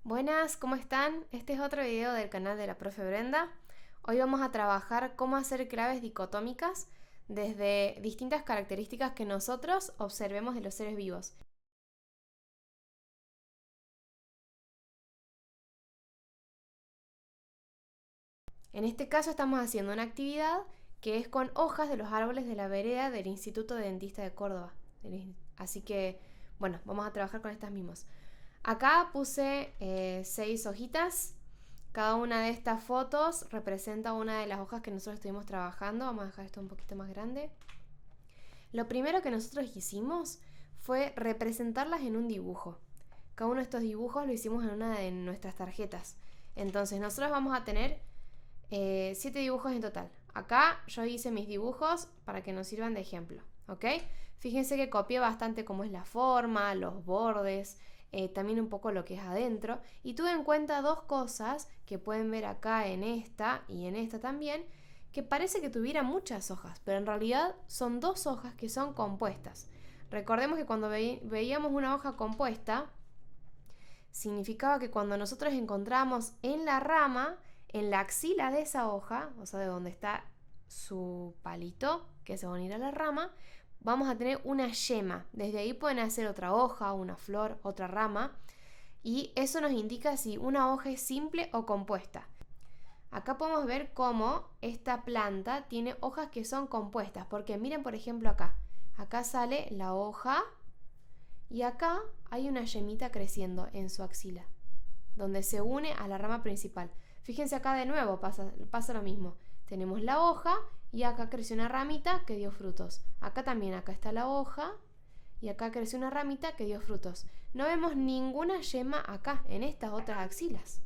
Buenas, ¿cómo están? Este es otro video del canal de la profe Brenda. Hoy vamos a trabajar cómo hacer claves dicotómicas desde distintas características que nosotros observemos de los seres vivos. En este caso estamos haciendo una actividad que es con hojas de los árboles de la vereda del Instituto de Dentista de Córdoba. Así que, bueno, vamos a trabajar con estas mismas. Acá puse 6 hojitas. Cada una de estas fotos representa una de las hojas que nosotros estuvimos trabajando. Vamos a dejar esto un poquito más grande. Lo primero que nosotros hicimos fue representarlas en un dibujo. Cada uno de estos dibujos lo hicimos en una de nuestras tarjetas. Entonces nosotros vamos a tener 7 dibujos en total. Acá yo hice mis dibujos para que nos sirvan de ejemplo, ¿ok? Fíjense que copié bastante cómo es la forma, los bordes, también un poco lo que es adentro, y tuve en cuenta dos cosas que pueden ver acá en esta y en esta también, que parece que tuviera muchas hojas, pero en realidad son dos hojas que son compuestas. Recordemos que cuando veíamos una hoja compuesta, significaba que cuando nosotros encontramos en la rama, en la axila de esa hoja, o sea, de donde está su palito, que se va a unir a la rama, vamos a tener una yema. Desde ahí pueden hacer otra hoja, una flor, otra rama, y eso nos indica si una hoja es simple o compuesta. Acá podemos ver cómo esta planta tiene hojas que son compuestas, porque miren por ejemplo acá sale la hoja y acá hay una yemita creciendo en su axila, donde se une a la rama principal. Fíjense acá de nuevo, pasa lo mismo. Tenemos la hoja y acá creció una ramita que dio frutos. Acá también, acá está la hoja y acá creció una ramita que dio frutos. No vemos ninguna yema acá, en estas otras axilas.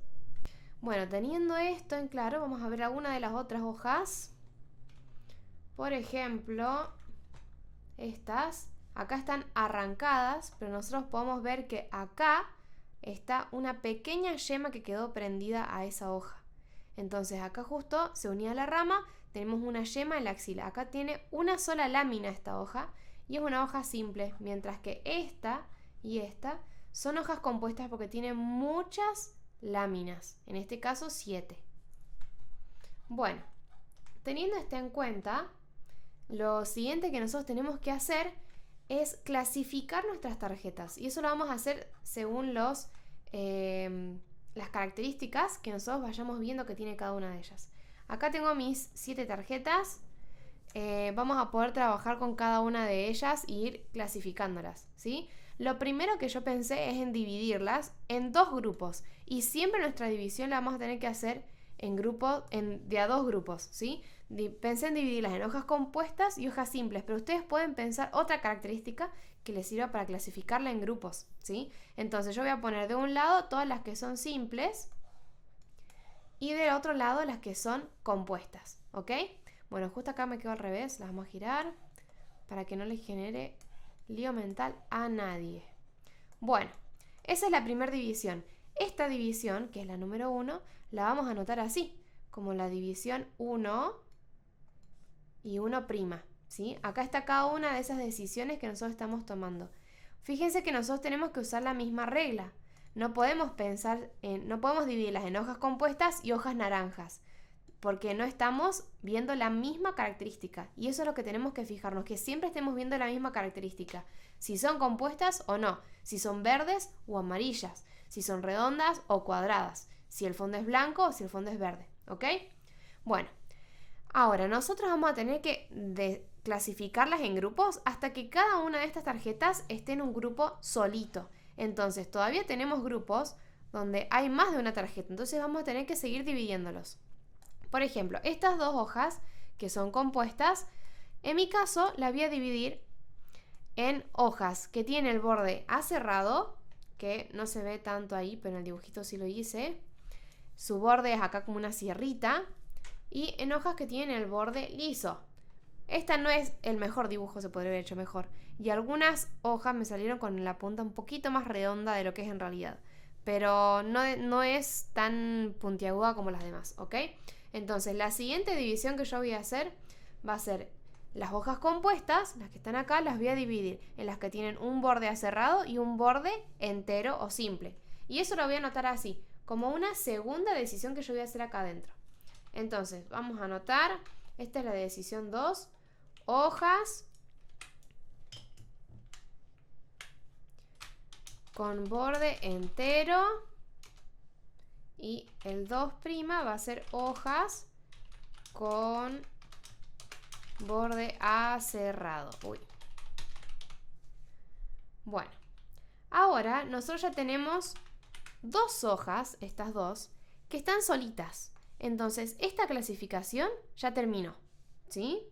Bueno, teniendo esto en claro, vamos a ver alguna de las otras hojas. Por ejemplo, estas. Acá están arrancadas, pero nosotros podemos ver que acá está una pequeña yema que quedó prendida a esa hoja. Entonces acá justo se unía a la rama, tenemos una yema en la axila. Acá tiene una sola lámina esta hoja y es una hoja simple, mientras que esta y esta son hojas compuestas porque tienen muchas láminas, en este caso 7. Bueno, teniendo esto en cuenta, lo siguiente que nosotros tenemos que hacer es clasificar nuestras tarjetas, y eso lo vamos a hacer según las características que nosotros vayamos viendo que tiene cada una de ellas. Acá tengo mis 7 tarjetas. Vamos a poder trabajar con cada una de ellas e ir clasificándolas, ¿sí? Lo primero que yo pensé es en dividirlas en 2 grupos, y siempre nuestra división la vamos a tener que hacer en grupos, de a 2 grupos, ¿sí? Pensé en dividirlas en hojas compuestas y hojas simples, pero ustedes pueden pensar otra característica que les sirva para clasificarla en grupos, ¿sí? Entonces yo voy a poner de un lado todas las que son simples y del otro lado las que son compuestas, ¿ok? Bueno, justo acá me quedo al revés, las vamos a girar para que no les genere lío mental a nadie. Bueno, esa es la primera división. Esta división, que es la número 1, la vamos a anotar así, como la división 1 y 1', ¿sí? Acá está cada una de esas decisiones que nosotros estamos tomando. Fíjense que nosotros tenemos que usar la misma regla. No podemos dividirlas en hojas compuestas y hojas naranjas, porque no estamos viendo la misma característica. Y eso es lo que tenemos que fijarnos, que siempre estemos viendo la misma característica. Si son compuestas o no, si son verdes o amarillas, si son redondas o cuadradas, si el fondo es blanco o si el fondo es verde, ¿ok? Bueno, ahora nosotros vamos a tener que clasificarlas en grupos hasta que cada una de estas tarjetas esté en un grupo solito. Entonces todavía tenemos grupos donde hay más de una tarjeta, entonces vamos a tener que seguir dividiéndolos. Por ejemplo, estas 2 hojas que son compuestas, en mi caso las voy a dividir en hojas que tienen el borde aserrado, que no se ve tanto ahí, pero en el dibujito sí lo hice. Su borde es acá como una sierrita. Y en hojas que tienen el borde liso. Esta no es el mejor dibujo, se podría haber hecho mejor. Y algunas hojas me salieron con la punta un poquito más redonda de lo que es en realidad. Pero no es tan puntiaguda como las demás, ¿ok? Entonces la siguiente división que yo voy a hacer va a ser las hojas compuestas, las que están acá, las voy a dividir en las que tienen un borde aserrado y un borde entero o simple. Y eso lo voy a anotar así, como una segunda decisión que yo voy a hacer acá adentro. Entonces, vamos a anotar, esta es la decisión 2, hojas con borde entero. Y el 2' va a ser hojas con borde aserrado. Uy. Bueno, ahora nosotros ya tenemos dos hojas, estas dos, que están solitas. Entonces, esta clasificación ya terminó, ¿sí?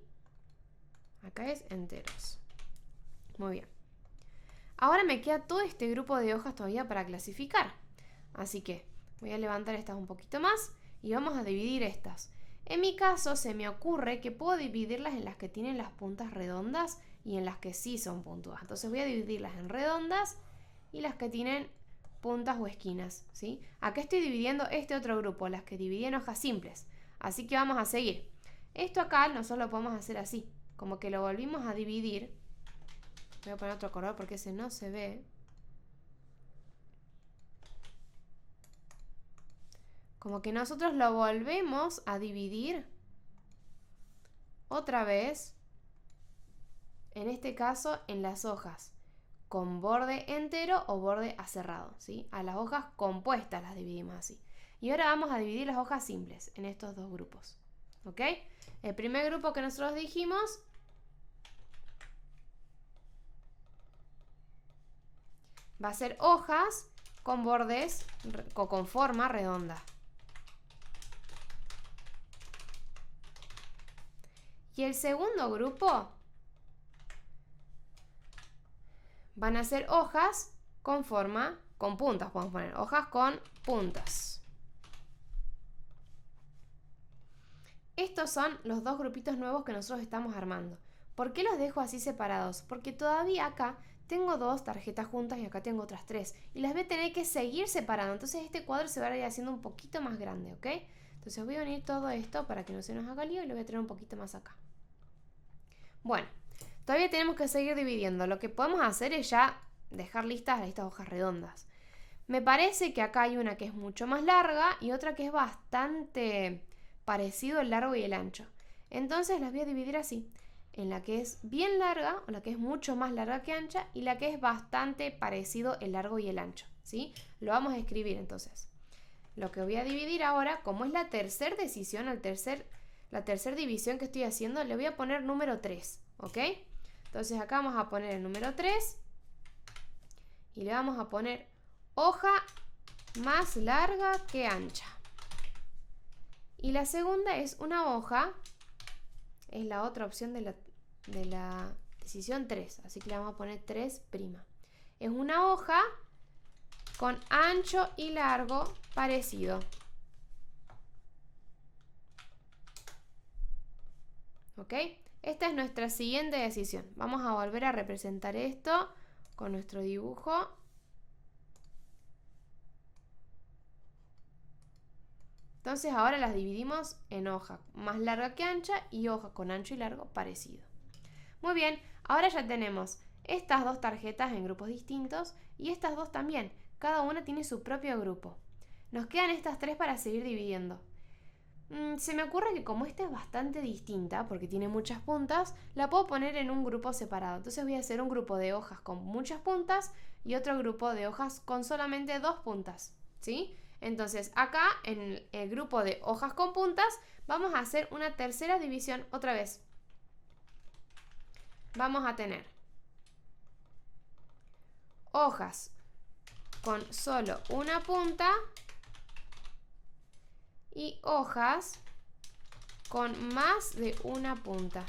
Acá es enteros. Muy bien. Ahora me queda todo este grupo de hojas todavía para clasificar. Así que voy a levantar estas un poquito más y vamos a dividir estas. En mi caso se me ocurre que puedo dividirlas en las que tienen las puntas redondas y en las que sí son puntudas. Entonces voy a dividirlas en redondas y las que tienen puntas o esquinas, ¿sí? Acá estoy dividiendo este otro grupo, las que dividí en hojas simples. Así que vamos a seguir. Esto acá nosotros lo podemos hacer así, como que lo volvimos a dividir. Voy a poner otro color porque ese no se ve. Como que nosotros lo volvemos a dividir otra vez, en este caso en las hojas con borde entero o borde aserrado, ¿sí? A las hojas compuestas las dividimos así. Y ahora vamos a dividir las hojas simples en estos dos grupos, ¿ok? El primer grupo que nosotros dijimos va a ser hojas con bordes o con forma redonda. Y el segundo grupo van a ser hojas con forma, con puntas, podemos poner, hojas con puntas. Estos son los dos grupitos nuevos que nosotros estamos armando. ¿Por qué los dejo así separados? Porque todavía acá tengo dos tarjetas juntas y acá tengo otras tres. Y las voy a tener que seguir separando. Entonces este cuadro se va a ir haciendo un poquito más grande, ¿ok? Entonces voy a unir todo esto para que no se nos haga lío y lo voy a tener un poquito más acá. Bueno, todavía tenemos que seguir dividiendo. Lo que podemos hacer es ya dejar listas estas hojas redondas. Me parece que acá hay una que es mucho más larga y otra que es bastante parecido el largo y el ancho. Entonces las voy a dividir así. En la que es bien larga, o la que es mucho más larga que ancha, y la que es bastante parecido el largo y el ancho, ¿sí? Lo vamos a escribir entonces. Lo que voy a dividir ahora, como es la tercera decisión, la tercera división que estoy haciendo, le voy a poner número 3, ¿ok? Entonces acá vamos a poner el número 3 y le vamos a poner hoja más larga que ancha. Y la segunda es una hoja, es la otra opción de la decisión 3, así que le vamos a poner 3'. Es una hoja con ancho y largo parecido. ¿Ok? Esta es nuestra siguiente decisión. Vamos a volver a representar esto con nuestro dibujo. Entonces ahora las dividimos en hoja más larga que ancha y hoja con ancho y largo parecido. Muy bien, ahora ya tenemos estas dos tarjetas en grupos distintos y estas dos también. Cada una tiene su propio grupo. Nos quedan estas tres para seguir dividiendo. Se me ocurre que como esta es bastante distinta, porque tiene muchas puntas, la puedo poner en un grupo separado. Entonces voy a hacer un grupo de hojas con muchas puntas y otro grupo de hojas con solamente 2 puntas, ¿sí? Entonces acá en el grupo de hojas con puntas vamos a hacer una tercera división otra vez. Vamos a tener hojas con solo una punta y hojas con más de una punta.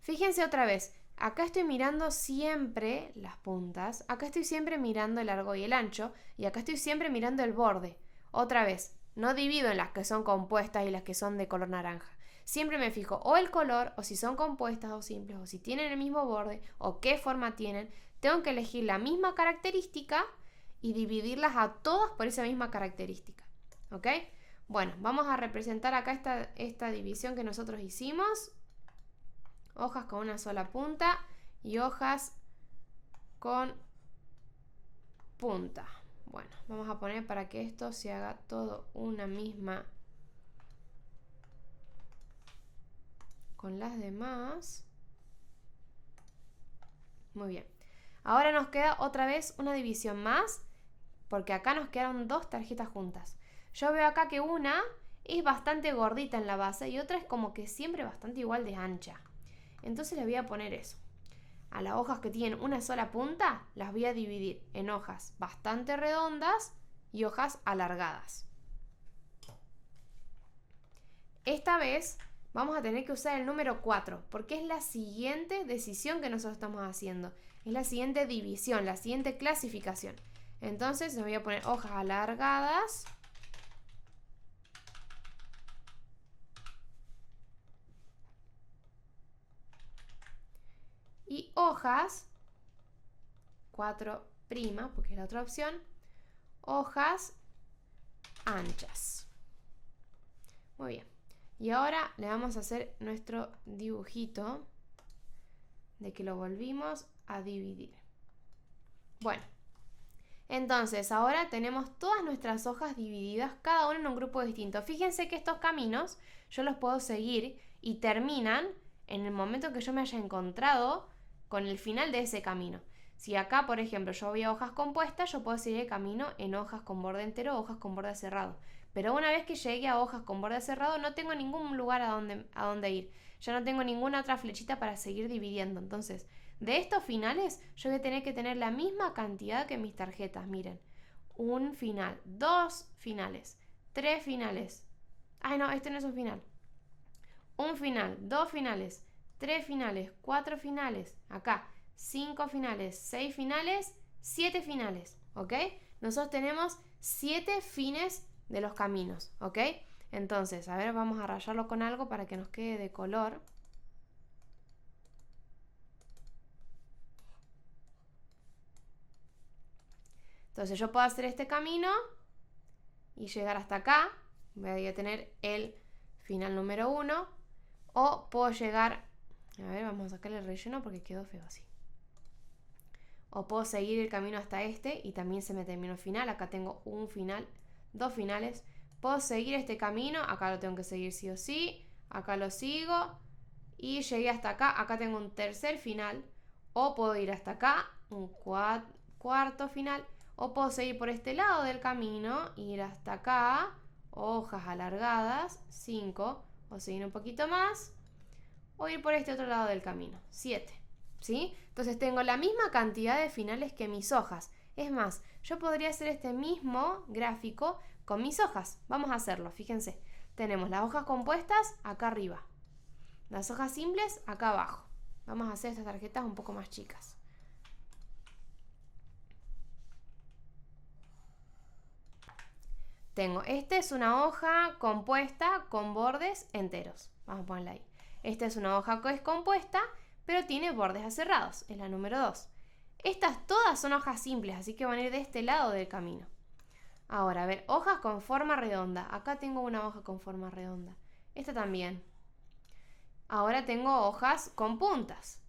Fíjense otra vez, acá estoy mirando siempre las puntas, acá estoy siempre mirando el largo y el ancho y acá estoy siempre mirando el borde. Otra vez, no divido en las que son compuestas y las que son de color naranja. Siempre me fijo o el color, o si son compuestas o simples, o si tienen el mismo borde, o qué forma tienen. Tengo que elegir la misma característica y dividirlas a todas por esa misma característica. ¿Ok? Bueno, vamos a representar acá esta división que nosotros hicimos. Hojas con una sola punta y hojas con punta. Bueno, vamos a poner para que esto se haga todo una misma con las demás. Muy bien. Ahora nos queda otra vez una división más, porque acá nos quedaron dos tarjetas juntas. Yo veo acá que una es bastante gordita en la base y otra es como que siempre bastante igual de ancha. Entonces le voy a poner eso. A las hojas que tienen una sola punta, las voy a dividir en hojas bastante redondas y hojas alargadas. Esta vez vamos a tener que usar el número 4, porque es la siguiente decisión que nosotros estamos haciendo. Es la siguiente división, la siguiente clasificación. Entonces les voy a poner hojas alargadas. Y hojas, 4', porque es la otra opción, hojas anchas. Muy bien. Y ahora le vamos a hacer nuestro dibujito de que lo volvimos a dividir. Bueno, entonces ahora tenemos todas nuestras hojas divididas, cada una en un grupo distinto. Fíjense que estos caminos yo los puedo seguir y terminan en el momento que yo me haya encontrado con el final de ese camino. Si acá, por ejemplo, yo voy a hojas compuestas, yo puedo seguir el camino en hojas con borde entero o hojas con borde cerrado. Pero una vez que llegue a hojas con borde cerrado, no tengo ningún lugar a donde ir. Ya no tengo ninguna otra flechita para seguir dividiendo. Entonces, de estos finales, yo voy a tener que tener la misma cantidad que mis tarjetas. Miren, un final, 2 finales, 3 finales. Ay, no, este no es un final. Un final, 2 finales, 3 finales, 4 finales. Acá, 5 finales, 6 finales, 7 finales. ¿Ok? Nosotros tenemos 7 fines de los caminos. ¿Ok? Entonces, a ver, vamos a rayarlo con algo para que nos quede de color. Entonces yo puedo hacer este camino y llegar hasta acá. Voy a tener el final número 1. O puedo llegar... A ver, vamos a sacarle el relleno porque quedó feo así. O puedo seguir el camino hasta este y también se me terminó el final. Acá tengo un final, 2 finales. Puedo seguir este camino. Acá lo tengo que seguir sí o sí. Acá lo sigo. Y llegué hasta acá. Acá tengo un tercer final. O puedo ir hasta acá. Un cuarto final. O puedo seguir por este lado del camino. Ir hasta acá. Hojas alargadas. 5. O seguir un poquito más. O ir por este otro lado del camino. 7. ¿Sí? Entonces tengo la misma cantidad de finales que mis hojas. Es más, yo podría hacer este mismo gráfico con mis hojas. Vamos a hacerlo, fíjense. Tenemos las hojas compuestas acá arriba. Las hojas simples acá abajo. Vamos a hacer estas tarjetas un poco más chicas. Tengo, esta es una hoja compuesta con bordes enteros. Vamos a ponerla ahí. Esta es una hoja que es compuesta, pero tiene bordes aserrados. Es la número 2. Estas todas son hojas simples, así que van a ir de este lado del camino. Ahora, a ver, hojas con forma redonda. Acá tengo una hoja con forma redonda. Esta también. Ahora tengo hojas con puntas.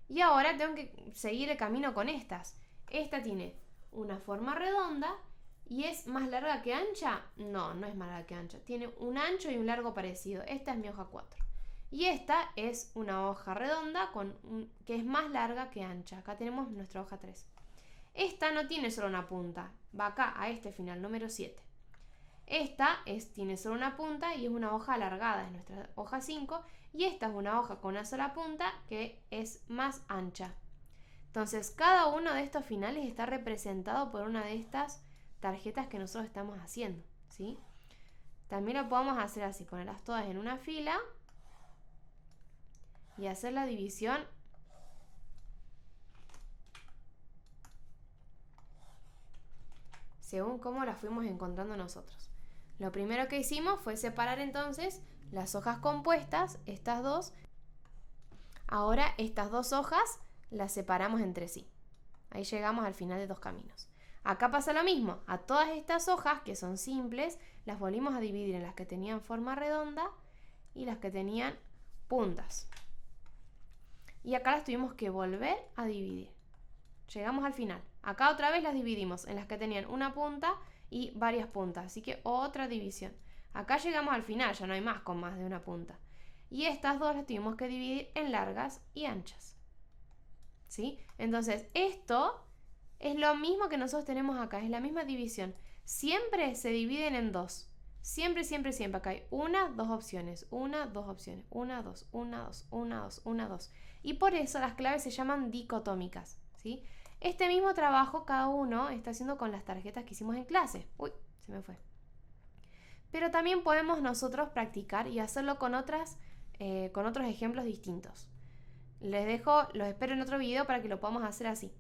Y ahora tengo que seguir el camino con estas. Esta tiene una forma redonda y es más larga que ancha. No, no es más larga que ancha. Tiene un ancho y un largo parecido. Esta es mi hoja 4. Y esta es una hoja redonda que es más larga que ancha. Acá tenemos nuestra hoja 3. Esta no tiene solo una punta. Va acá a este final, número 7. Esta tiene solo una punta y es una hoja alargada. Es nuestra hoja 5. Y esta es una hoja con una sola punta que es más ancha. Entonces, cada uno de estos finales está representado por una de estas tarjetas que nosotros estamos haciendo, ¿sí? También lo podemos hacer así, ponerlas todas en una fila y hacer la división según cómo las fuimos encontrando nosotros. Lo primero que hicimos fue separar entonces las hojas compuestas, estas dos. Ahora estas dos hojas las separamos entre sí. Ahí llegamos al final de 2 caminos. Acá pasa lo mismo. A todas estas hojas, que son simples, las volvimos a dividir en las que tenían forma redonda y las que tenían puntas. Y acá las tuvimos que volver a dividir. Llegamos al final. Acá otra vez las dividimos en las que tenían una punta y varias puntas. Así que otra división. Acá llegamos al final, ya no hay más con más de una punta. Y estas dos las tuvimos que dividir en largas y anchas. ¿Sí? Entonces, esto es lo mismo que nosotros tenemos acá, es la misma división. Siempre se dividen en dos. Siempre, siempre, siempre. Acá hay una, dos opciones. Una, dos opciones. Una, dos, una, dos, una, dos, una, dos. Y por eso las claves se llaman dicotómicas. ¿Sí? Este mismo trabajo cada uno está haciendo con las tarjetas que hicimos en clase. Uy, se me fue. Pero también podemos nosotros practicar y hacerlo con otros ejemplos distintos. Los espero en otro video para que lo podamos hacer así.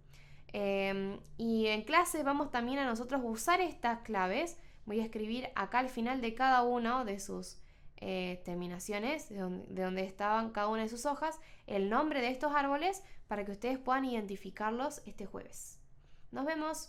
Y en clase vamos también a nosotros usar estas claves. Voy a escribir acá al final de cada uno de sus terminaciones, de donde estaban cada una de sus hojas, el nombre de estos árboles para que ustedes puedan identificarlos este jueves. Nos vemos.